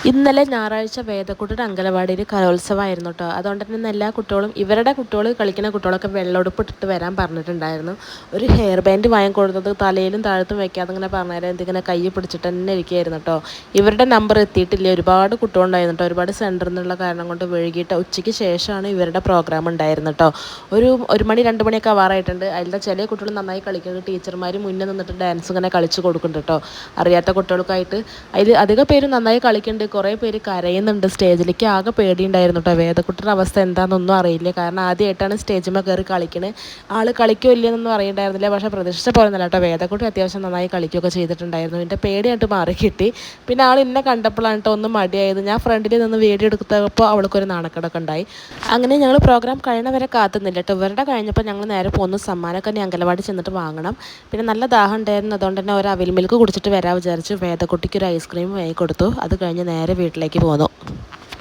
ഇന്നലെ ഞായറാഴ്ച വേദക്കുട്ടിയുടെ അങ്കനവാടിയിൽ കലോത്സവമായിരുന്നു കേട്ടോ. അതുകൊണ്ട് തന്നെ എല്ലാ കുട്ടികളും ഇവരുടെ കുട്ടികൾ കളിക്കുന്ന കുട്ടികളൊക്കെ വെള്ളമുടുപ്പ് ഇട്ടിട്ട് വരാൻ പറഞ്ഞിട്ടുണ്ടായിരുന്നു. ഒരു ഹെയർ ബാൻഡ് വാങ്ങിക്കൊടുത്തത് തലയിലും താഴത്തും വെക്കാതെ ഇങ്ങനെ പറഞ്ഞുതരാം, എന്തിങ്ങനെ കൈ പിടിച്ചിട്ട് തന്നെ ഇരിക്കുകയായിരുന്നു കേട്ടോ. ഇവരുടെ നമ്പർ എത്തിയിട്ടില്ല, ഒരുപാട് കുട്ടികളുണ്ടായിരുന്നു കേട്ടോ. ഒരുപാട് സെൻറ്ററിൽ നിന്നുള്ള കാരണം കൊണ്ട് വൈകിട്ട് ഉച്ചയ്ക്ക് ശേഷമാണ് ഇവരുടെ പ്രോഗ്രാം ഉണ്ടായിരുന്നു കേട്ടോ. ഒരു മണി 2 മണിയൊക്കെ ആവാറായിട്ടുണ്ട്. അതിൻ്റെ ചില കുട്ടികൾ നന്നായി കളിക്കുന്നുണ്ട്. ടീച്ചർമാർ മുന്നേ നിന്നിട്ട് ഡാൻസ് ഇങ്ങനെ കളിച്ച് കൊടുക്കുന്നുണ്ട് കേട്ടോ, അറിയാത്ത കുട്ടികൾക്കായിട്ട്. അതിൽ അധികം പേര് നന്നായി കളിക്കുന്നുണ്ട്, കുറേ പേര് കരയുന്നുണ്ട്. സ്റ്റേജിലേക്ക് ആകെ പേടിയുണ്ടായിരുന്നു കേട്ടോ. വേദക്കുട്ടിയുടെ അവസ്ഥ എന്താണെന്നൊന്നും അറിയില്ല, കാരണം ആദ്യമായിട്ടാണ് സ്റ്റേജിൽ കയറി കളിക്കണത്. ആൾ കളിക്കോ ഇല്ലയെന്നൊന്നും അറിയണ്ടായിരുന്നില്ല, പക്ഷേ പ്രതീക്ഷിച്ച പോലെ നല്ല കേട്ടോ. വേദക്കുട്ടി അത്യാവശ്യം നന്നായി കളിക്കുകയൊക്കെ ചെയ്തിട്ടുണ്ടായിരുന്നു. എൻ്റെ പേടിയായിട്ട് മാറി കിട്ടി. പിന്നെ ആൾ എന്നെ കണ്ടപ്പോഴാണ് കേട്ടോ ഒന്ന് മടിയായത്. ഞാൻ ഫ്രണ്ടിൽ നിന്ന് വീഡിയോ എടുത്തപ്പോൾ അവൾക്കൊരു നാണക്കേടൊക്കെ ഉണ്ടായി. അങ്ങനെ ഞങ്ങൾ പ്രോഗ്രാം കഴിയണവരെ കാത്തുന്നില്ല കേട്ടോ. ഇവരുടെ കഴിഞ്ഞപ്പോൾ ഞങ്ങൾ നേരെ പോകുന്നു, സമ്മാനമൊക്കെ ഇനി അങ്കനവാടി ചെന്നിട്ട് വാങ്ങണം. പിന്നെ നല്ല ദാഹം ഉണ്ടായിരുന്നു, അതുകൊണ്ട് തന്നെ ഒരു അവിൽ മിൽക്ക് കുടിച്ചിട്ട് വരാൻ വിചാരിച്ചു. വേദക്കുട്ടിക്ക് ഒരു ഐസ്ക്രീം വാങ്ങി കൊടുത്തു. അത് കഴിഞ്ഞ് നേരെ വീട്ടിലേക്ക് പോന്നു.